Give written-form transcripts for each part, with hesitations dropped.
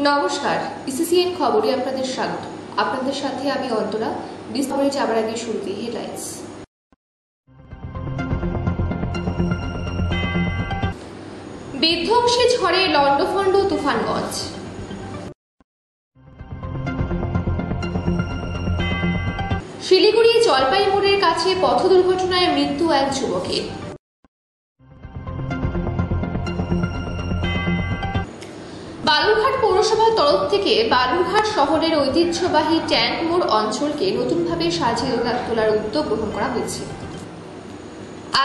নমস্কার, ইসিসিএন খবরে আপনাদের স্বাগত। আপনাদের সাথে আমি অন্তরা। বিস্তারিত যাবার আগে শুরুতে হেডলাইন্স। বিধ্বংসী ঝড়ে লন্ডভন্ড তুফানগঞ্জ। শিলিগুড়ি জলপাইগুড়ির কাছে পথ দুর্ঘটনায় মৃত্যু এক যুবকের। বালুরঘাট পৌরসভার তরফ থেকে বালুরঘাট শহরের ঐতিহ্যবাহী ট্যাঙ্ক মোড় অঞ্চলকে নতুনভাবে সাজিয়ে তোলার উদ্যোগ গ্রহণ করা হয়েছে।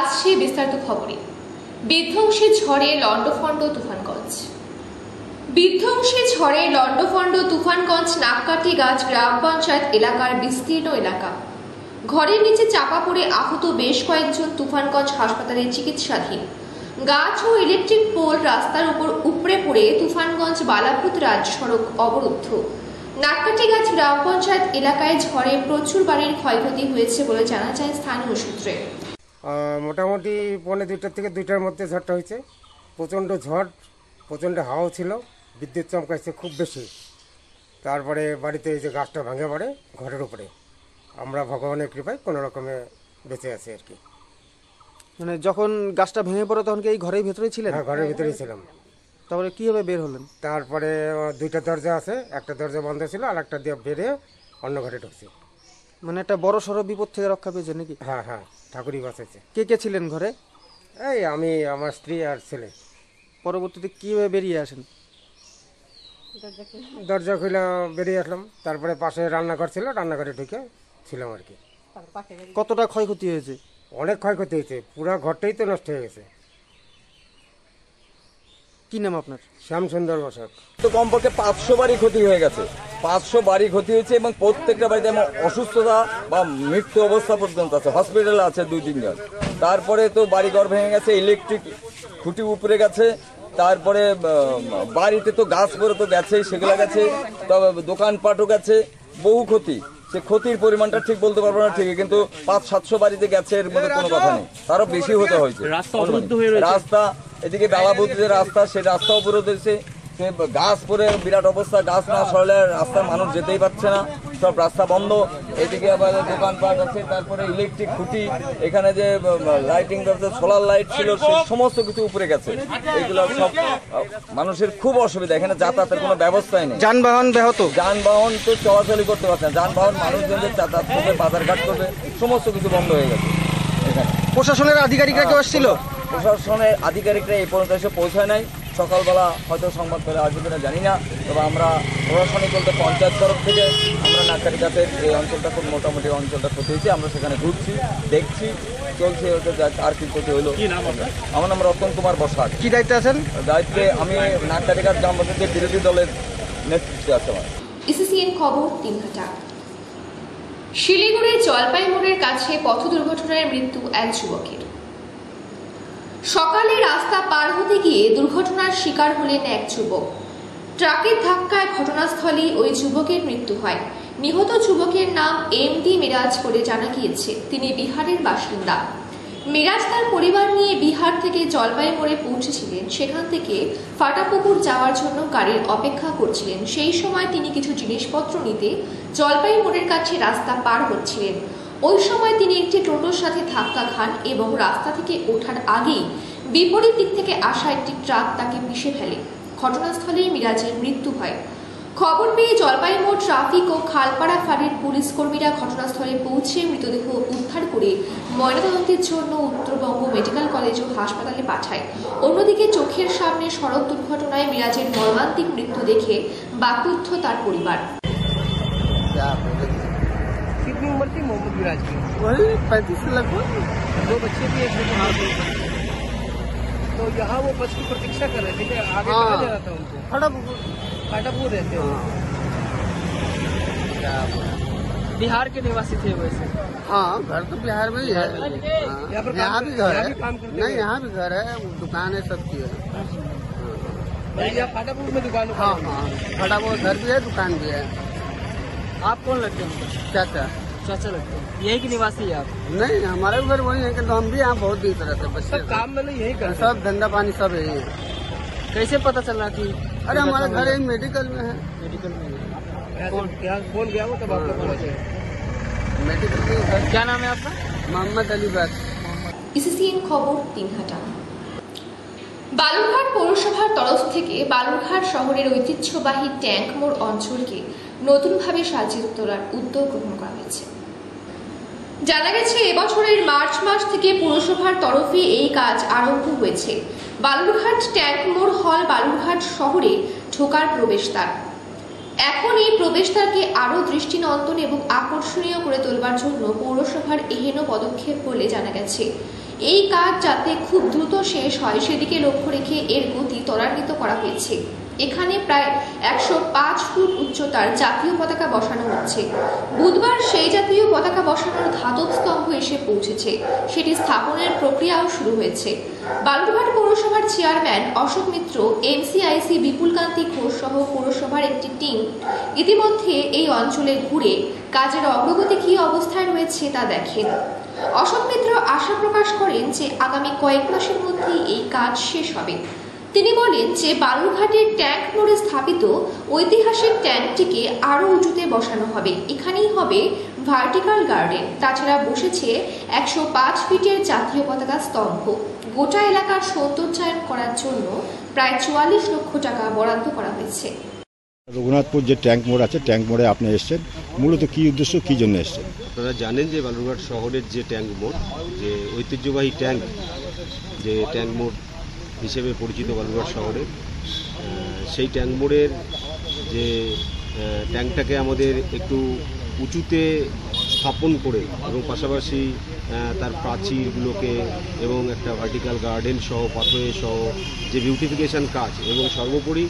আসছে বিস্তারিত খবরে। বিধ্বংসী ঝড়ে লন্ডভন্ড তুফানগঞ্জ। বিধ্বংসী ঝড়ে লন্ডভন্ড তুফানগঞ্জ নাককাটি গাছ গ্রাম পঞ্চায়েত এলাকার বিস্তীর্ণ এলাকা। ঘরের নিচে চাপা পড়ে আহত বেশ কয়েকজন তুফানগঞ্জ হাসপাতালে চিকিৎসাধীন। গাছ ও ইলেকট্রিক পোল রাস্তার উপর উপড়ে পড়ে তুফানগঞ্জ বালাপুত রাজ্য সড়ক অবরুদ্ধ। নাককাটি গাছ গ্রাম পঞ্চায়েত এলাকায় ঝড়ে প্রচুর বাড়ির ক্ষয়ক্ষতি হয়েছে বলে জানা যায় স্থানীয় সূত্রে। মোটামুটি 1:45 থেকে 2টার মধ্যে ঝড়টা হয়েছে। প্রচণ্ড ঝড়, প্রচণ্ড হাওয়া ছিল, বিদ্যুৎ চমকাইছে খুব বেশি। তারপরে বাড়িতে এই যে গাছটা ভেঙে পড়ে ঘরের উপরে। আমরা ভগবানের কৃপায় কোনো রকমে বেঁচে আছি আর কি। মানে যখন গাছটা ভেঙে পড়ে তখন কি এই ঘরের ভেতরেই ছিলেন? হ্যাঁ, ঘরের ভিতরেই ছিলাম। তারপরে কীভাবে বের হলেন? তারপরে 2টা দরজা আছে, একটা দরজা বন্ধ ছিল আর একটা দিয়ে বেরিয়ে অন্য ঘরে ঢুকছি। মানে একটা বড় সড়ো বিপদ থেকে রক্ষা পেয়েছে নাকি? হ্যাঁ হ্যাঁ, ঠাকুরই বাঁচাইছে। কে কে ছিলেন ঘরে? এই আমি, আমার স্ত্রী আর ছেলে। পরবর্তীতে কীভাবে বেরিয়ে আসেন? দরজা খুলে বেরিয়ে আসলাম। তারপরে পাশে রান্নাঘর ছিল, রান্নাঘরে ঢুকে ছিলাম আর কি। কতটা ক্ষয়ক্ষতি হয়েছে? অনেক ক্ষয়ক্ষতি হয়েছে, পুরো ঘরটাই তো নষ্ট হয়ে গেছে। কি নাম আপনার? শ্যামসুন্দর বসাক। তো কমপক্ষে 500 বাড়ি ক্ষতি হয়ে গেছে। 500 বাড়ি ক্ষতি হয়েছে এবং প্রত্যেকটা বাড়িতে এমন অসুস্থতা বা মৃত্যু অবস্থা পর্যন্ত আছে। হসপিটালে আছে 2-3 জন। তারপরে তো বাড়িঘর ভেঙে গেছে, ইলেকট্রিক খুঁটি উপরে গেছে। তারপরে বাড়িতে তো গাছ পরে তো গেছেই, সেগুলো গেছে। তবে দোকানপাটও গেছে, বহু ক্ষতি। সে ক্ষতির পরিমাণটা ঠিক বলতে পারবো না ঠিকই, কিন্তু 500-700 বাড়িতে গেছে, এর মধ্যে কোনো কথা নেই। তারও বেশি হতে হয়েছে। রাস্তা এদিকে বেলাবুদ্ধির রাস্তা, সে রাস্তা অবরোধ হয়েছে। গাছ পরে বিরাট অবস্থা, গাছ না সরলে রাস্তার মানুষ যেতেই পারছে না, সব রাস্তা বন্ধ। এদিকে আবার দোকানপাট আছে, তারপরে ইলেকট্রিক খুঁটি, এখানে যে লাইটিং ব্যবস্থা, সোলার লাইট ছিল, সে সমস্ত কিছু উপরে গেছে। এগুলো সব মানুষের খুব অসুবিধা, এখানে যাতায়াতের কোনো ব্যবস্থাই নেই। যানবাহন ব্যাহত, যানবাহন তো চলাচলই করতে পারছে না। যানবাহন মানুষজনদের যাতায়াত করবে, বাজারঘাট করবে, সমস্ত কিছু বন্ধ হয়ে গেছে। এখানে প্রশাসনের আধিকারিকরা কেউ আসছিল? প্রশাসনের আধিকারিকরা এই পর্যন্ত এসে পৌঁছায় নাই। সকালবেলা হয়তো সংবাদ পেলে আসবে কিনা জানি না। তবে আমরা প্রশাসনিক বলতে পঞ্চায়েত তরফ থেকে আমরা নাককাটি গাছের এই অঞ্চলটা খুব মোটামুটি অঞ্চলটা ক্ষতি হয়েছে, আমরা সেখানে ঘুরছি, দেখছি, চলছে। আর কি ক্ষতি হলো? আমার নাম রতন কুমার বসাক। কি দায়িত্বে আছেন? দায়িত্বে আমি নাককাটি গাছ গ্রাম পঞ্চায়েতের বিরোধী দলের নেতৃত্বে আছে আমার। ইসিসিএন খবর 3 ঘন্টা। শিলিগুড়ির জলপাইগুড়ির কাছে পথ দুর্ঘটনায় মৃত্যু এক যুবকের। সকালে রাস্তা পার হতে গিয়ে দুর্ঘটনার শিকার হলেন এক যুবক। ট্রাকের ধাক্কায় ঘটনাস্থলেই ওই যুবকের মৃত্যু হয়। নিহত যুবকের নাম এমডি মিরাজ বলে জানা গিয়েছে। তিনি বিহারের বাসিন্দা। মিরাজ তার পরিবার নিয়ে বিহার থেকে জলপাইগুড়ি পৌঁছেছিলেন। সেখান থেকে ফাটাপুকুর যাওয়ার জন্য গাড়ির অপেক্ষা করছিলেন। সেই সময় তিনি কিছু জিনিসপত্র নিতে জলপাইগুড়ির কাছে রাস্তা পার হচ্ছিলেন। ওই সময় তিনি একটি টোটোর সাথে ধাক্কা খান এবং রাস্তা থেকে ওঠার আগেই বিপরীত দিক থেকে আসা একটি ট্রাক তাকে পিষে ফেলে। ঘটনাস্থলেই মিরাজের মৃত্যু হয়। খবর পেয়ে জলপাইগুড়ি ট্রাফিক ও খালপাড়া ফাঁড়ির পুলিশ কর্মীরা ঘটনাস্থলে পৌঁছে মৃতদেহ উদ্ধার করে ময়নাতদন্তের জন্য উত্তরবঙ্গ মেডিকেল কলেজ ও হাসপাতালে পাঠায়। অন্যদিকে চোখের সামনে সড়ক দুর্ঘটনায় মিরাজের মর্মান্তিক মৃত্যু দেখে বাক্রুদ্ধ তার পরিবার। कितनी उम्र थी मोहम्मद मिराज की? वही 35 के लगभग। 2 बच्चे भी, एक बेटे। तो यहाँ वो बस की प्रतीक्षा कर रहे थे कि आगे कहाँ जाना था उनको? फाटापुर रहते हैं। बिहार के निवासी थे वैसे? हाँ, घर तो बिहार में ही है। यहाँ पर यहाँ भी घर है, काम करते नहीं यहाँ भी घर है, दुकान है, सब चीज है। यहाँ फाटापुर में दुकान? हाँ हाँ, बड़ा वो घर भी है, दुकान भी है। आप कौन लगते हैं? चाचा। चाचा लगते हैं। यही की निवासी है आप? नहीं, हमारे भी घर वही है, कि हम भी यहाँ बहुत दिन से रहते हैं। सब काम में यही करते हैं? सब धंधा पानी सब यही है। कैसे पता चल रहा कि अरे हमारे घर यही मेडिकल में है। मेडिकल में क्या कौन गया वो तब आपको पता चला? मेडिकल में घर। क्या नाम है आपका? मोहम्मद अली बस। ইসিসিএন খবর দিনহাটা। বালুরঘাট পৌরসভার তরফ থেকে বালুরঘাট শহরের ঐতিহ্যবাহী ট্যাঙ্ক মোড় অঞ্চলকে নতুনভাবে সাজিয়ে তোলার উদ্যোগ গ্রহণ করা হয়েছে। জানা গেছে এবছরের মার্চ মাস থেকে পৌরসভার তরফে এই কাজ আরম্ভ হয়েছে। বালুরঘাট ট্যাঙ্ক মোড় হল বালুরঘাট শহরে ঢোকার প্রবেশদ্বার। এখন এই প্রবেশদ্বারকে আরও দৃষ্টিনন্দন এবং আকর্ষণীয় করে তোলবার জন্য পৌরসভার এহেন পদক্ষেপ বলে জানা গেছে। এই কাজ যাতে খুব দ্রুত শেষ হয় সেদিকে লক্ষ্য রেখে এর গতি ত্বরান্বিত করা হয়েছে। এখানে প্রায় 105 ফুট উচ্চতার জাতীয় পতাকা বসানো হচ্ছে। বুধবার সেই জাতীয় পতাকা বসানোর ধাতব স্তম্ভ এসে পৌঁছেছে, সেটি স্থাপনের প্রক্রিয়াও শুরু হয়েছে। বালুরঘাট পৌরসভার চেয়ারম্যান অশোক মিত্র, এমসিআইসি বিপুলকান্তি ঘোষ সহ পৌরসভার একটি টিম ইতিমধ্যে এই অঞ্চলে ঘুরে কাজের অগ্রগতি কী অবস্থায় রয়েছে তা দেখেন। অশোক মিত্র আশা প্রকাশ করেন যে আগামী কয়েক মাসের মধ্যেই এই কাজ শেষ হবে। তিনি বলেন যে বালুরঘাটের ট্যাঙ্ক মোড়ে স্থাপিত ঐতিহাসিক ট্যাঙ্কটিকে আরও উঁচুতে বসানো হবে। এখানেই হবে ভার্টিক্যাল গার্ডেন। তাছাড়া বসেছে 105 ফিটের জাতীয় পতাকা স্তম্ভ। গোটা এলাকার সৌন্দর্যায়ন করার জন্য প্রায় 44 লক্ষ টাকা বরাদ্দ করা হয়েছে। রঘুনাথপুর যে ট্যাঙ্ক মোড় আছে, ট্যাঙ্ক মোড়ে আপনি এসছেন, মূলত কি উদ্দেশ্য, কি জন্য এসছেন? আপনারা জানেন যে বালুরঘাট শহরের যে ট্যাঙ্ক মোড়, যে ঐতিহ্যবাহী ট্যাঙ্ক, যে ট্যাঙ্ক মোড় হিসেবে পরিচিত বালুরঘাট শহরে, সেই ট্যাঙ্ক মোড়ের যে ট্যাঙ্কটাকে আমাদের একটু উঁচুতে স্থাপন করে এবং পাশাপাশি তার প্রাচীরগুলোকে এবং একটা ভার্টিক্যাল গার্ডেন সহ পাথরে সহ যে বিউটিফিকেশন কাজ এবং সর্বোপরি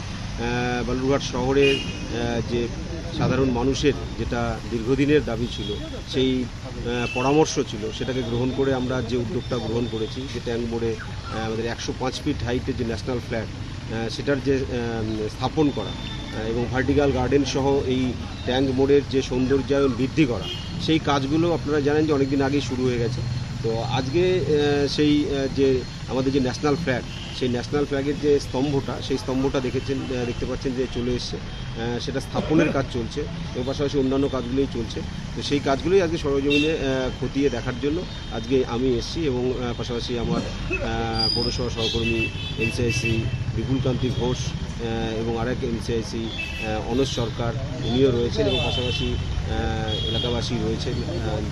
বালুরঘাট শহরের যে সাধারণ মানুষের যেটা দীর্ঘদিনের দাবি ছিল, সেই পরামর্শ ছিল, সেটাকে গ্রহণ করে আমরা যে উদ্যোগটা গ্রহণ করেছি, যে ট্যাঙ্ক মোড়ে আমাদের 105 ফিট হাইটের যে ন্যাশনাল ফ্ল্যাগ সেটার যে স্থাপন করা এবং ভার্টিক্যাল গার্ডেন সহ এই ট্যাঙ্ক মোড়ের যে সৌন্দর্যায়ন বৃদ্ধি করা, সেই কাজগুলো আপনারা জানেন যে অনেকদিন আগেই শুরু হয়ে গেছে। তো আজকে সেই যে আমাদের যে ন্যাশনাল ফ্ল্যাগ, সেই ন্যাশনাল ফ্ল্যাগের যে স্তম্ভটা, সেই স্তম্ভটা দেখতে পাচ্ছেন যে চলে এসছে, সেটা স্থাপনের কাজ চলছে এবং পাশাপাশি অন্যান্য কাজগুলোই চলছে। তো সেই কাজগুলোই আজকে সরজমিনে খতিয়ে দেখার জন্য আজকে আমি এসেছি এবং পাশাপাশি আমার পৌরসভা সহকর্মী এমসিআইসি বিপুলকান্তি ঘোষ এবং আরেক এমসিআইসি অনস সরকার, উনিও রয়েছেন এবং পাশাপাশি এলাকাবাসী রয়েছেন।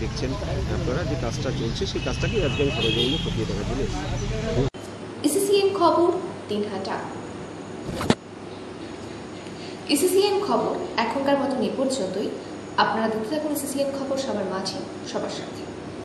দেখছেন আপনারা যে কাজটা চলছে, সেই কাজটাকে আজকে আমি সরজমিনে খতিয়ে দেখার জন্য এসেছি। ইসিসিএন খবর দিনহাটা। ইসিসিএন খবর এখনকার মতন এ পর্যন্তই। আপনারা দেখতে থাকুন ইসিসিএন খবর, সবার মাঝে সবার সাথে।